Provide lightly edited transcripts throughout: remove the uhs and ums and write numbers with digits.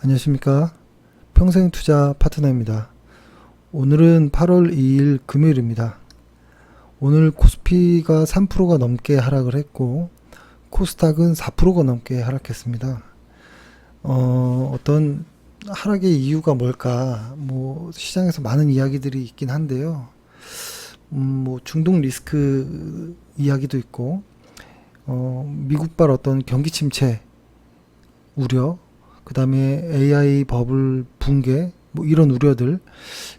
안녕하십니까. 평생투자 파트너입니다. 오늘은 8월 2일 금요일입니다. 오늘 코스피가 3%가 넘게 하락을 했고 코스닥은 4%가 넘게 하락했습니다. 어떤 하락의 이유가 뭘까? 시장에서 많은 이야기들이 있긴 한데요. 중동 리스크 이야기도 있고, 미국발 어떤 경기 침체 우려, 그 다음에 AI 버블 붕괴, 이런 우려들,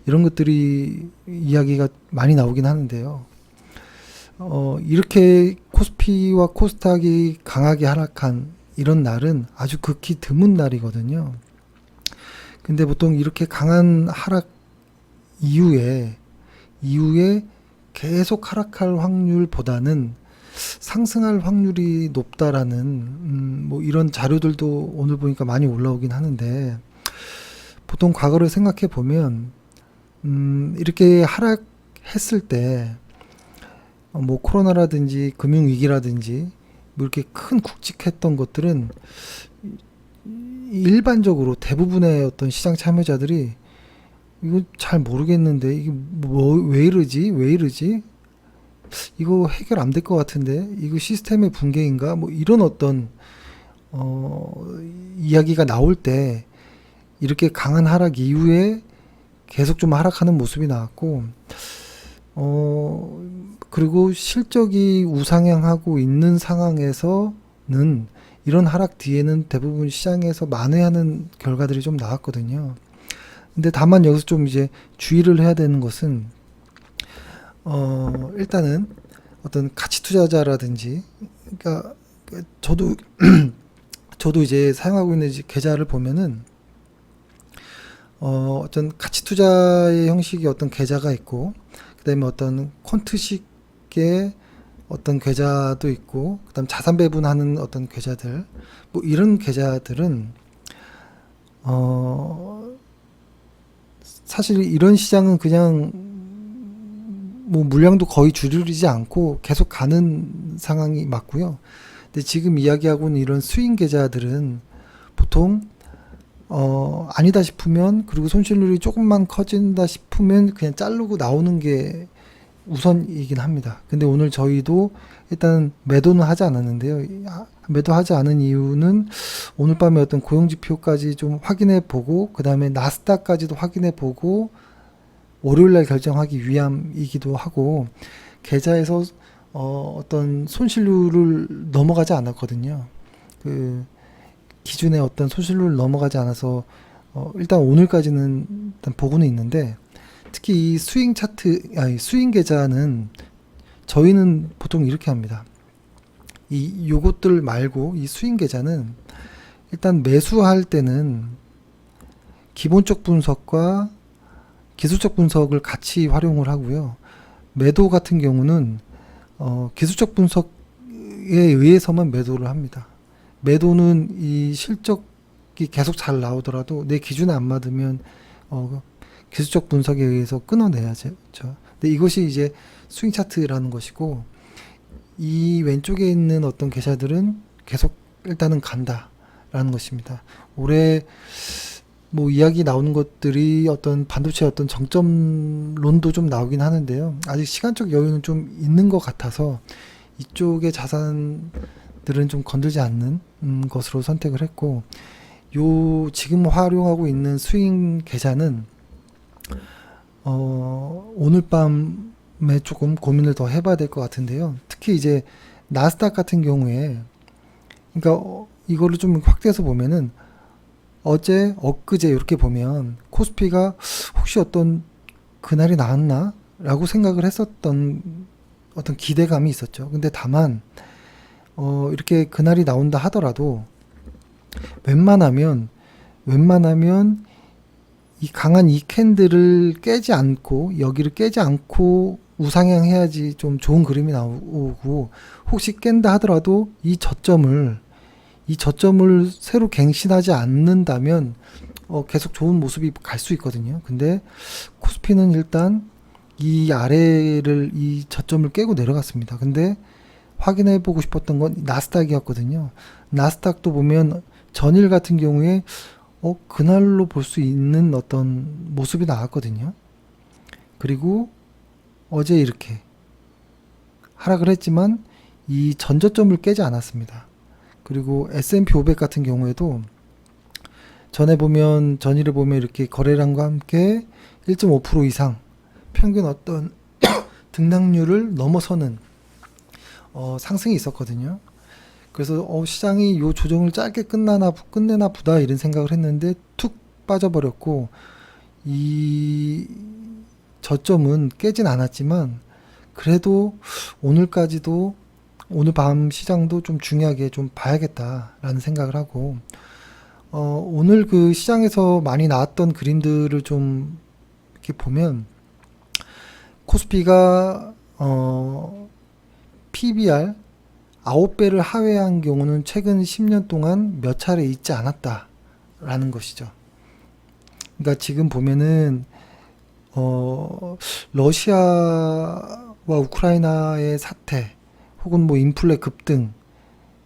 이런 것들이 이야기가 많이 나오긴 하는데요. 이렇게 코스피와 코스닥이 강하게 하락한 이런 날은 아주 극히 드문 날이거든요. 근데 보통 이렇게 강한 하락 이후에 계속 하락할 확률보다는 상승할 확률이 높다라는 이런 자료들도 오늘 보니까 많이 올라오긴 하는데, 보통 과거를 생각해 보면 이렇게 하락했을 때 코로나라든지 금융위기라든지 이렇게 큰 굵직했던 것들은 일반적으로 대부분의 어떤 시장 참여자들이 이거 잘 모르겠는데 이게 왜 이러지 이거 해결 안 될 것 같은데 이거 시스템의 붕괴인가 이런 어떤 이야기가 나올 때 이렇게 강한 하락 이후에 계속 좀 하락하는 모습이 나왔고, 그리고 실적이 우상향하고 있는 상황에서는 이런 하락 뒤에는 대부분 시장에서 만회하는 결과들이 좀 나왔거든요. 근데 다만 여기서 좀 이제 주의를 해야 되는 것은, 일단은 어떤 가치 투자자라든지, 그러니까 저도 이제 사용하고 있는 계좌를 보면은, 어떤 가치 투자의 형식의 어떤 계좌가 있고, 그 다음에 어떤 퀀트식의 어떤 계좌도 있고, 그 다음 자산 배분하는 어떤 계좌들, 이런 계좌들은, 사실 이런 시장은 그냥 물량도 거의 줄이지 않고 계속 가는 상황이 맞고요. 근데 지금 이야기하고 있는 이런 스윙 계좌들은 보통 아니다 싶으면, 그리고 손실률이 조금만 커진다 싶으면 그냥 자르고 나오는 게 우선이긴 합니다. 근데 오늘 저희도 일단 매도는 하지 않았는데요. 매도하지 않은 이유는 오늘 밤에 어떤 고용지표까지 좀 확인해 보고, 그 다음에 나스닥까지도 확인해 보고 월요일날 결정하기 위함이기도 하고, 계좌에서 어떤 손실률을 넘어가지 않았거든요. 그 기준의 어떤 손실률을 넘어가지 않아서 일단 오늘까지는 일단 보고는 있는데, 특히 이 스윙 계좌는 저희는 보통 이렇게 합니다. 요것들 말고 이 스윙 계좌는 일단 매수할 때는 기본적 분석과 기술적 분석을 같이 활용을 하고요. 매도 같은 경우는 기술적 분석에 의해서만 매도를 합니다. 매도는 이 실적이 계속 잘 나오더라도 내 기준에 안 맞으면 기술적 분석에 의해서 끊어내야죠. 근데 이것이 이제 스윙 차트라는 것이고, 이 왼쪽에 있는 어떤 계좌들은 계속 일단은 간다라는 것입니다. 올해 이야기 나오는 것들이 어떤 반도체 어떤 정점론도 좀 나오긴 하는데요. 아직 시간적 여유는 좀 있는 것 같아서 이쪽의 자산들은 좀 건들지 않는 것으로 선택을 했고, 지금 활용하고 있는 스윙 계좌는 오늘 밤에 조금 고민을 더 해봐야 될 것 같은데요. 특히 이제 나스닥 같은 경우에, 그러니까 이거를 좀 확대해서 보면은 어제, 엊그제 이렇게 보면 코스피가 혹시 어떤 그날이 나왔나? 라고 생각을 했었던 어떤 기대감이 있었죠. 근데 다만 이렇게 그날이 나온다 하더라도 웬만하면 이 강한 이 캔들을 깨지 않고, 여기를 깨지 않고 우상향해야지 좀 좋은 그림이 나오고, 혹시 깬다 하더라도 이 저점을 새로 갱신하지 않는다면 계속 좋은 모습이 갈 수 있거든요. 근데 코스피는 일단 이 저점을 깨고 내려갔습니다. 근데 확인해 보고 싶었던 건 나스닥이었거든요. 나스닥도 보면 전일 같은 경우에 그날로 볼 수 있는 어떤 모습이 나왔거든요. 그리고 어제 이렇게 하락을 했지만 이 전저점을 깨지 않았습니다. 그리고 S&P 500 같은 경우에도 전일에 보면 이렇게 거래량과 함께 1.5% 이상 평균 어떤 등락률을 넘어서는 상승이 있었거든요. 그래서 시장이 요 조정을 짧게 끝내나 보다 이런 생각을 했는데 툭 빠져버렸고, 이 저점은 깨진 않았지만 그래도 오늘까지도, 오늘 밤 시장도 좀 중요하게 좀 봐야겠다라는 생각을 하고, 오늘 그 시장에서 많이 나왔던 그림들을 좀 이렇게 보면 코스피가 PBR 9배를 하회한 경우는 최근 10년 동안 몇 차례 있지 않았다라는 것이죠. 그러니까 지금 보면은 러시아와 우크라이나의 사태, 혹은 뭐 인플레 급등,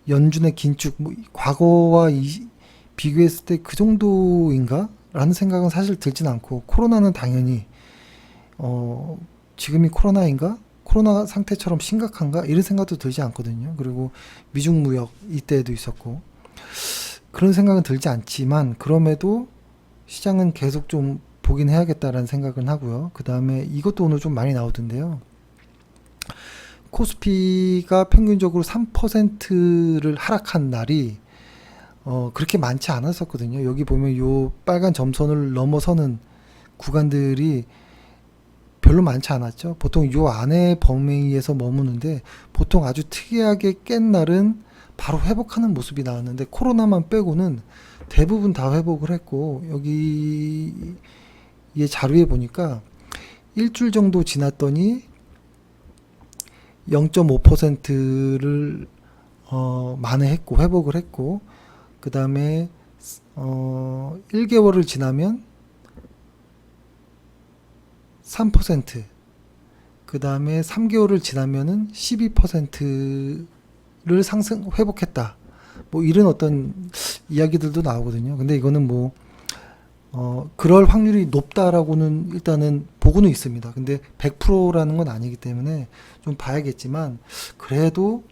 연준의 긴축, 뭐 과거와 비교했을 때 그 정도인가? 라는 생각은 사실 들진 않고, 코로나는 당연히 지금이 코로나인가? 코로나 상태처럼 심각한가? 이런 생각도 들지 않거든요. 그리고 미중 무역 이때에도 있었고, 그런 생각은 들지 않지만 그럼에도 시장은 계속 좀 보긴 해야겠다라는 생각은 하고요. 그 다음에 이것도 오늘 좀 많이 나오던데요. 코스피가 평균적으로 3%를 하락한 날이 그렇게 많지 않았었거든요. 여기 보면 요 빨간 점선을 넘어서는 구간들이 별로 많지 않았죠. 보통 요 안에 범위에서 머무는데, 보통 아주 특이하게 깬 날은 바로 회복하는 모습이 나왔는데, 코로나만 빼고는 대부분 다 회복을 했고, 여기 이 자료에 보니까 일주일 정도 지났더니 0.5%를 만회했고, 회복을 했고, 그 다음에 1개월을 지나면 3%, 그 다음에 3개월을 지나면은 12%를 회복했다. 뭐 이런 어떤 이야기들도 나오거든요. 근데 이거는 뭐 그럴 확률이 높다라고는 일단은 보고는 있습니다. 근데 100%라는 건 아니기 때문에 좀 봐야겠지만, 그래도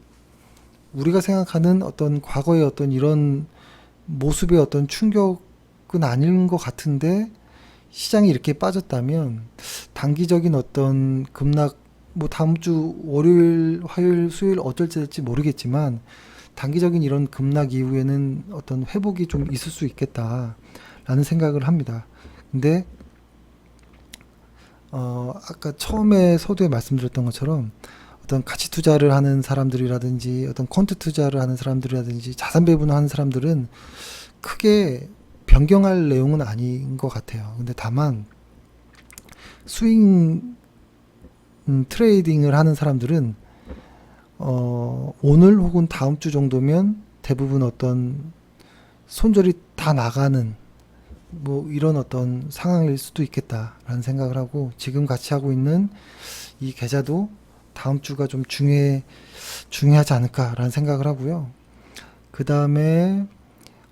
우리가 생각하는 어떤 과거의 어떤 이런 모습의 어떤 충격은 아닌 것 같은데, 시장이 이렇게 빠졌다면 단기적인 어떤 급락, 뭐 다음 주 월요일, 화요일, 수요일 어쩔지 될지 모르겠지만, 단기적인 이런 급락 이후에는 어떤 회복이 좀 있을 수 있겠다라는 생각을 합니다. 근데 아까 처음에 서두에 말씀드렸던 것처럼 어떤 가치 투자를 하는 사람들이라든지 어떤 퀀트 투자를 하는 사람들이라든지 자산 배분을 하는 사람들은 크게 변경할 내용은 아닌 것 같아요. 근데 다만 스윙 트레이딩을 하는 사람들은 오늘 혹은 다음 주 정도면 대부분 어떤 손절이 다 나가는 뭐 이런 어떤 상황일 수도 있겠다라는 생각을 하고, 지금 같이 하고 있는 이 계좌도 다음 주가 좀 중요하지 않을까라는 생각을 하고요. 그 다음에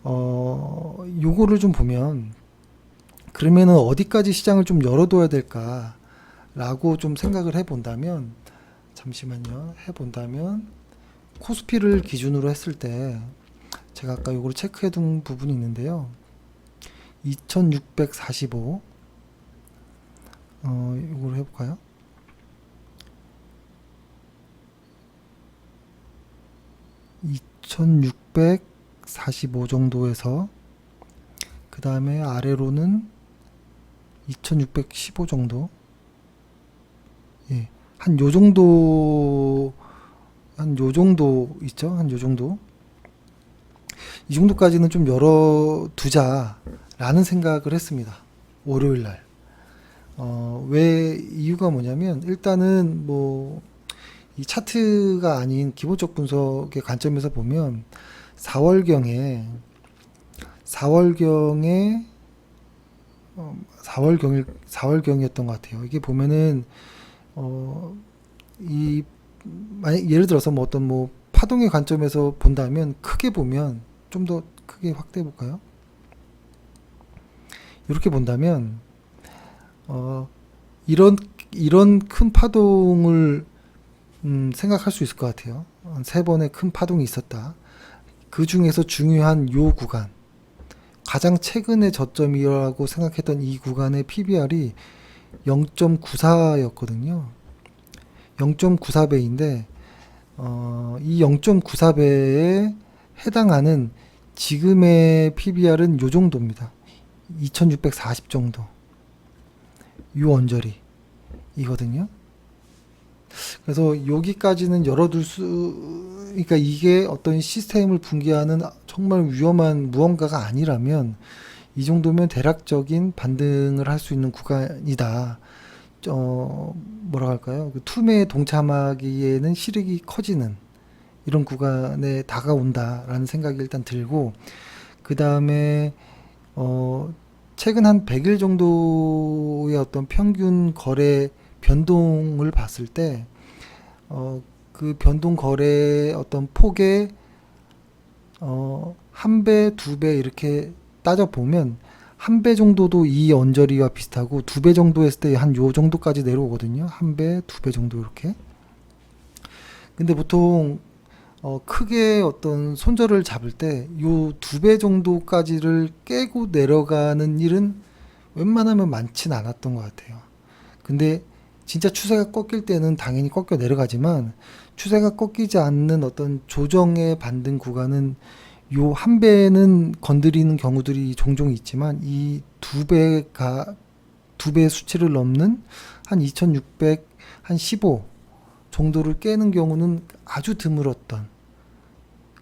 요거를 좀 보면, 그러면은 어디까지 시장을 좀 열어둬야 될까라고 좀 생각을 해본다면, 잠시만요. 해본다면 코스피를 기준으로 했을 때 제가 아까 요거를 체크해둔 부분이 있는데요. 2645, 요거를 해볼까요? 2645 정도에서, 그 다음에 아래로는 2615 정도, 예, 한 요 정도, 있죠? 한 요 정도. 이 정도까지는 좀 열어두자라는 생각을 했습니다. 월요일 날. 왜, 이유가 뭐냐면, 일단은 뭐, 이 차트가 아닌 기본적 분석의 관점에서 보면 4월경에 4월경이었던 것 같아요. 이게 보면은 이 만약 예를 들어서 뭐 어떤 뭐 파동의 관점에서 본다면, 크게 보면 좀 더 크게 확대해 볼까요? 이렇게 본다면 이런 큰 파동을 생각할 수 있을 것 같아요. 세 번의 큰 파동이 있었다. 그 중에서 중요한 요 구간, 가장 최근의 저점이라고 생각했던 이 구간의 PBR이 0.94였거든요. 0.94배인데 이 0.94배에 해당하는 지금의 PBR은 요 정도입니다. 2640 정도. 요 언저리이거든요. 그래서 여기까지는 열어둘 그러니까 이게 어떤 시스템을 붕괴하는 정말 위험한 무언가가 아니라면 이 정도면 대략적인 반등을 할 수 있는 구간이다. 뭐라 할까요? 그 투매에 동참하기에는 실익이 커지는 이런 구간에 다가온다라는 생각이 일단 들고, 그 다음에 최근 한 100일 정도의 어떤 평균 거래 변동을 봤을 때, 그 변동 거래의 어떤 폭에, 한 배, 두 배 이렇게 따져보면, 한 배 정도도 이 언저리와 비슷하고, 두 배 정도 했을 때 한 요 정도까지 내려오거든요. 한 배, 두 배 정도 이렇게. 근데 보통, 크게 어떤 손절을 잡을 때, 요 두 배 정도까지를 깨고 내려가는 일은 웬만하면 많진 않았던 것 같아요. 근데 진짜 추세가 꺾일 때는 당연히 꺾여 내려가지만 추세가 꺾이지 않는 어떤 조정의 반등 구간은 요 한 배는 건드리는 경우들이 종종 있지만 이 두 배 수치를 넘는 한 2600, 한 15 정도를 깨는 경우는 아주 드물었던,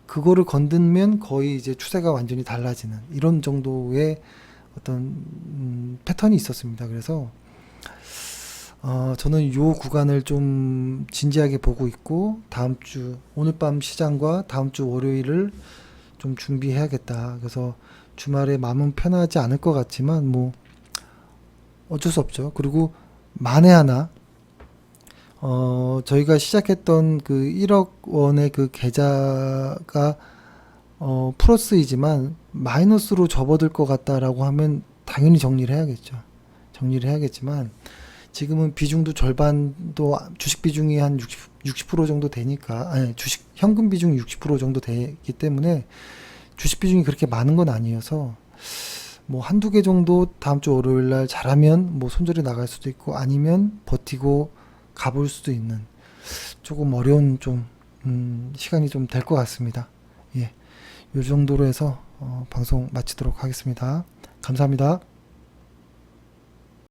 그거를 건드면 거의 이제 추세가 완전히 달라지는 이런 정도의 어떤 패턴이 있었습니다. 그래서 저는 요 구간을 좀 진지하게 보고 있고, 다음 주, 오늘 밤 시장과 다음 주 월요일을 좀 준비해야겠다. 그래서 주말에 마음은 편하지 않을 것 같지만, 뭐, 어쩔 수 없죠. 그리고 만에 하나, 저희가 시작했던 그 1억 원의 그 계좌가, 플러스이지만, 마이너스로 접어들 것 같다라고 하면 당연히 정리를 해야겠죠. 정리를 해야겠지만, 지금은 비중도 절반도, 주식 비중이 한 60% 정도 되니까, 아니, 주식 현금 비중이 60% 정도 되기 때문에 주식 비중이 그렇게 많은 건 아니어서, 뭐 한두 개 정도 다음 주 월요일 날 잘하면 뭐 손절이 나갈 수도 있고, 아니면 버티고 가볼 수도 있는 조금 어려운 좀 시간이 좀 될 것 같습니다. 예, 요 정도로 해서 방송 마치도록 하겠습니다. 감사합니다.